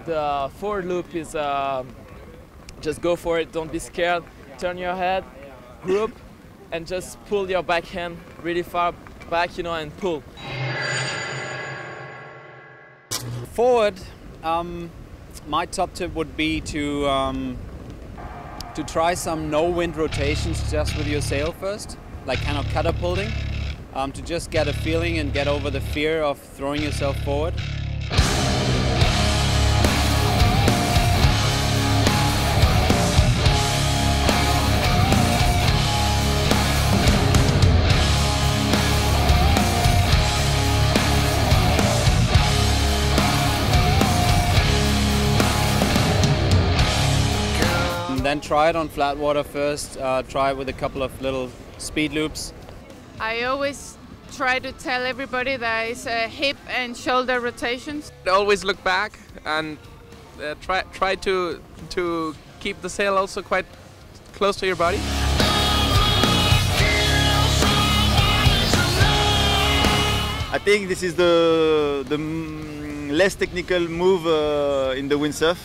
The forward loop is just go for it, don't be scared, turn your head, group, and just pull your backhand really far back, you know, and pull. Forward, my top tip would be to try some no-wind rotations just with your sail first, like kind of catapulting, to just get a feeling and get over the fear of throwing yourself forward. Then try it on flat water first, try it with a couple of little speed loops. I always try to tell everybody that it's hip and shoulder rotations. Always look back and try to keep the sail also quite close to your body. I think this is the less technical move in the windsurf.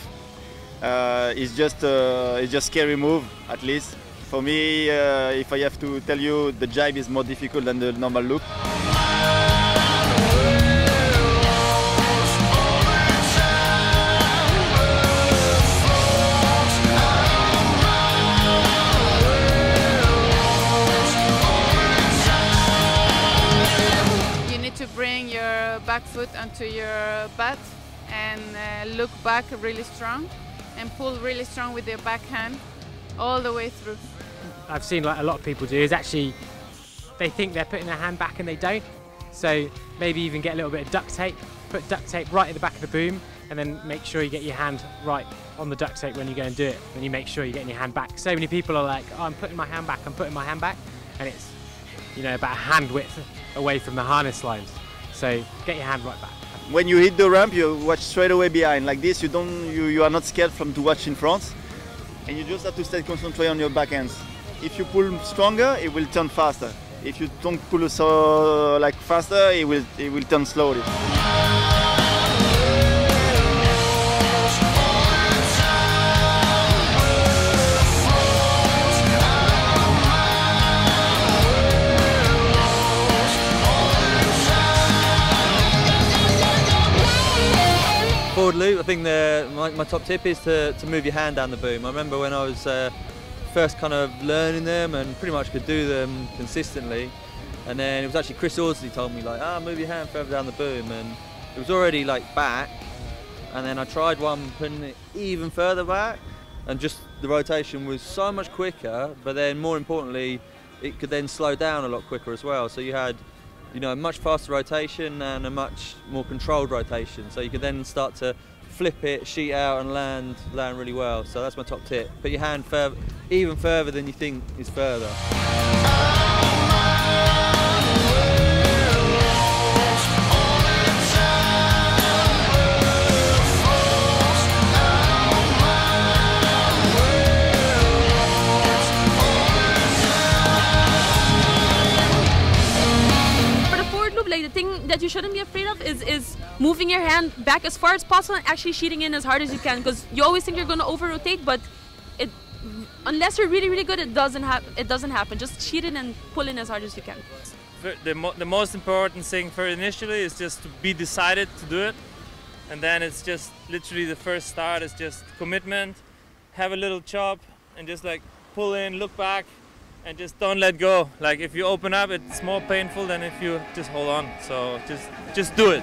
It's just scary move, at least. For me, if I have to tell you, the jibe is more difficult than the normal loop. You need to bring your back foot onto your butt and look back really strong. And pull really strong with your backhand all the way through. I've seen like a lot of people do is actually they think they're putting their hand back and they don't. So maybe even get a little bit of duct tape, put duct tape right at the back of the boom, and then make sure you get your hand right on the duct tape when you go and do it. Then you make sure you're getting your hand back. So many people are like, oh, I'm putting my hand back, I'm putting my hand back, and it's, you know, about a hand width away from the harness lines. So get your hand right back. When you hit the ramp, you watch straight away behind. Like this, you are not scared from to watch in front, and you just have to stay concentrated on your backhands. If you pull stronger, it will turn faster. If you don't pull so like faster, it will turn slowly. Forward loop, I think my top tip is to move your hand down the boom. I remember when I was first kind of learning them and pretty much could do them consistently, and then it was actually Chris Horsley told me like, move your hand further down the boom, and it was already like back, and then I tried one putting it even further back, and just the rotation was so much quicker, but then more importantly it could then slow down a lot quicker as well, so you had, you know, a much faster rotation and a much more controlled rotation. So you can then start to flip it, sheet out and land really well. So that's my top tip. Put your hand further, even further than you think is further. Like the thing that you shouldn't be afraid of is moving your hand back as far as possible and actually sheeting in as hard as you can, because you always think you're going to over rotate, but unless you're really good, it doesn't happen. Just sheet in and pull in as hard as you can. The most important thing for initially is just to be decided to do it, and then it's just literally the first start is just commitment, have a little chop and just like pull in, look back, and just don't let go. Like if you open up, it's more painful than if you just hold on. So just do it.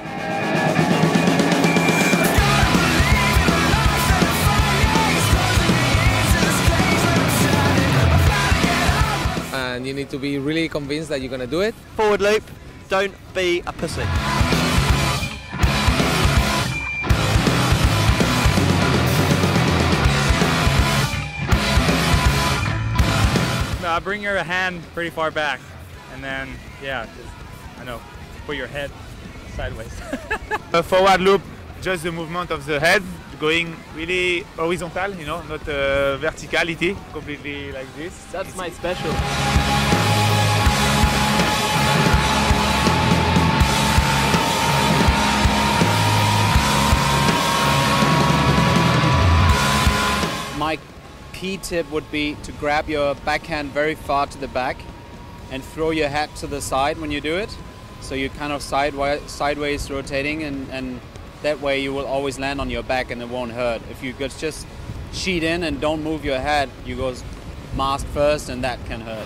And you need to be really convinced that you're gonna do it. Forward loop, don't be a pussy. Bring your hand pretty far back, and then put your head sideways. A forward loop, just the movement of the head going really horizontal, you know, not verticality, completely like this. That's my special. key tip would be to grab your backhand very far to the back and throw your head to the side when you do it. So you're kind of sideways rotating, and that way you will always land on your back and it won't hurt. If you just sheet in and don't move your head, you go mast first and that can hurt.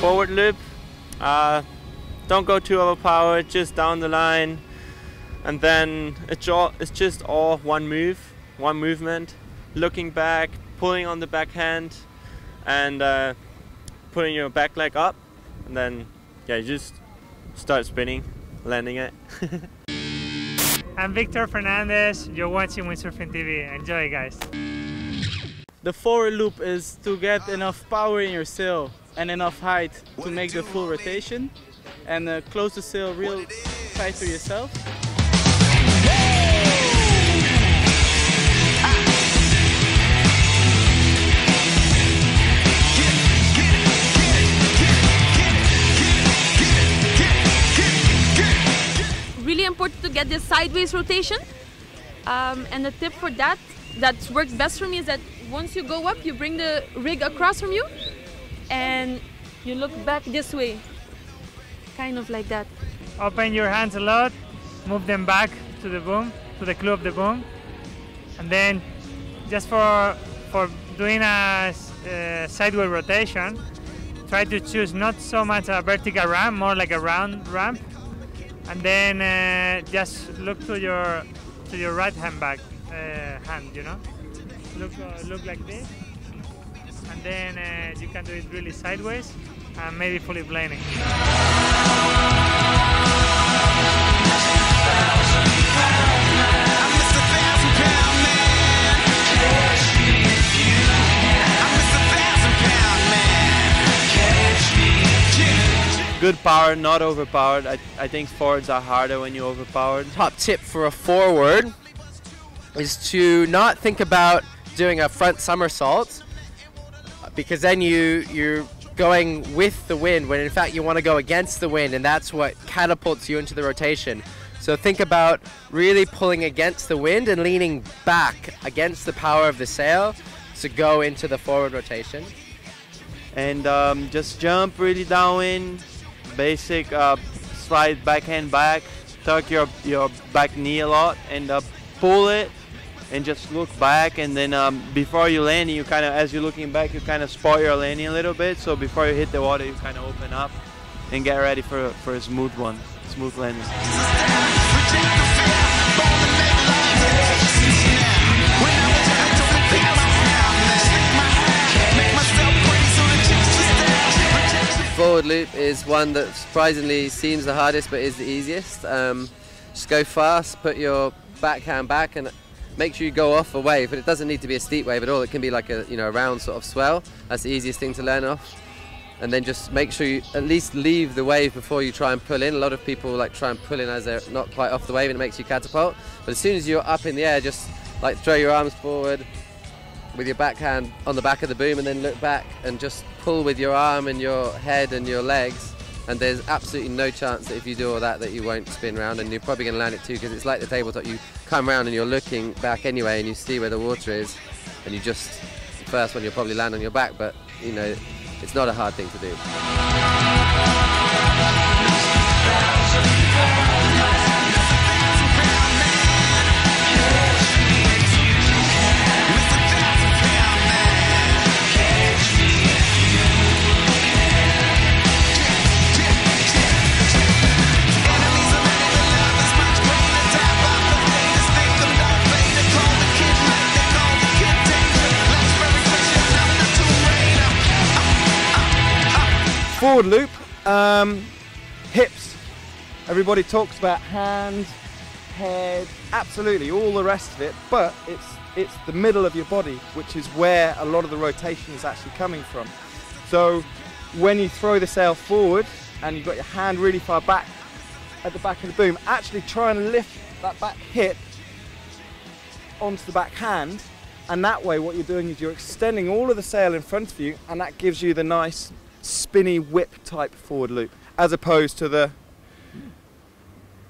Forward loop, don't go too overpowered, just down the line, and then it's just all one movement, looking back, pulling on the backhand, and putting your back leg up, and then yeah, you just start spinning, landing it. I'm Victor Fernandez, you're watching Windsurfing TV. Enjoy, guys. The forward loop is to get enough power in your sail and enough height to make the full rotation, and close the sail real tight to yourself. Really important to get this sideways rotation, and the tip for that works best for me is that once you go up, you bring the rig across from you and you look back this way, kind of like that. Open your hands a lot, move them back to the boom, to the clue of the boom, and then just for doing a sideways rotation, try to choose not so much a vertical ramp, more like a round ramp, and then just look to your right hand back hand, you know, look like this. And then you can do it really sideways and maybe fully planing. Good power, not overpowered. I think forwards are harder when you're overpowered. Top tip for a forward is to not think about doing a front somersault, because then you're going with the wind when in fact you want to go against the wind, and that's what catapults you into the rotation. So think about really pulling against the wind and leaning back against the power of the sail to go into the forward rotation. And just jump really downwind, basic slide backhand back, tuck your back knee a lot, and pull it and just look back, and then before you land, you kind of, as you're looking back, you kind of spot your landing a little bit, so before you hit the water you kind of open up and get ready for a smooth landing. Forward loop is one that surprisingly seems the hardest but is the easiest. Just go fast, put your backhand back and make sure you go off a wave, but it doesn't need to be a steep wave at all. It can be like a round sort of swell. That's the easiest thing to learn off. And then just make sure you at least leave the wave before you try and pull in. A lot of people like try and pull in as they're not quite off the wave, and it makes you catapult. But as soon as you're up in the air, just like throw your arms forward with your backhand on the back of the boom, and then look back and just pull with your arm and your head and your legs. And there's absolutely no chance that if you do all that you won't spin round, and you're probably going to land it too, because it's like the tabletop. You come round and you're looking back anyway, and you see where the water is, and you just, the first one you'll probably land on your back, but you know, it's not a hard thing to do. Forward loop, hips. Everybody talks about hands, head, absolutely all the rest of it, but it's the middle of your body, which is where a lot of the rotation is actually coming from. So when you throw the sail forward and you've got your hand really far back at the back of the boom, actually try and lift that back hip onto the back hand And that way what you're doing is you're extending all of the sail in front of you, and that gives you the nice spinny whip type forward loop, as opposed to the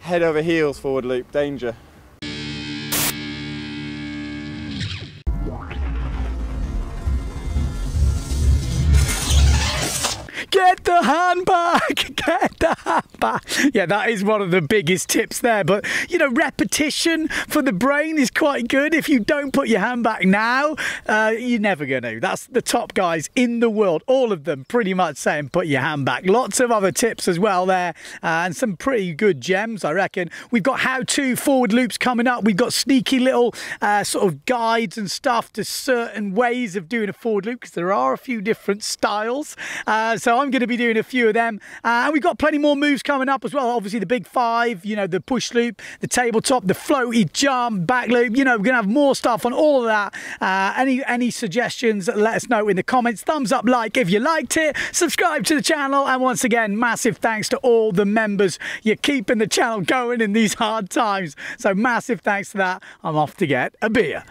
head over heels forward loop. Danger. Get the hand back, get the hand back. Yeah, that is one of the biggest tips there. But, you know, repetition for the brain is quite good. If you don't put your hand back now, you're never going to. That's the top guys in the world, all of them pretty much saying put your hand back. Lots of other tips as well there, and some pretty good gems, I reckon. We've got how-to forward loops coming up. We've got sneaky little sort of guides and stuff to certain ways of doing a forward loop, because there are a few different styles. So I'm going to be doing a few of them, and we've got plenty more moves coming up as well. Obviously the big five, you know, the push loop, the tabletop, the floaty jump, back loop. You know, we're gonna have more stuff on all of that. Any suggestions, let us know in the comments. Thumbs up, like if you liked it, subscribe to the channel, and once again, massive thanks to all the members. You're keeping the channel going in these hard times, so massive thanks to that. I'm off to get a beer.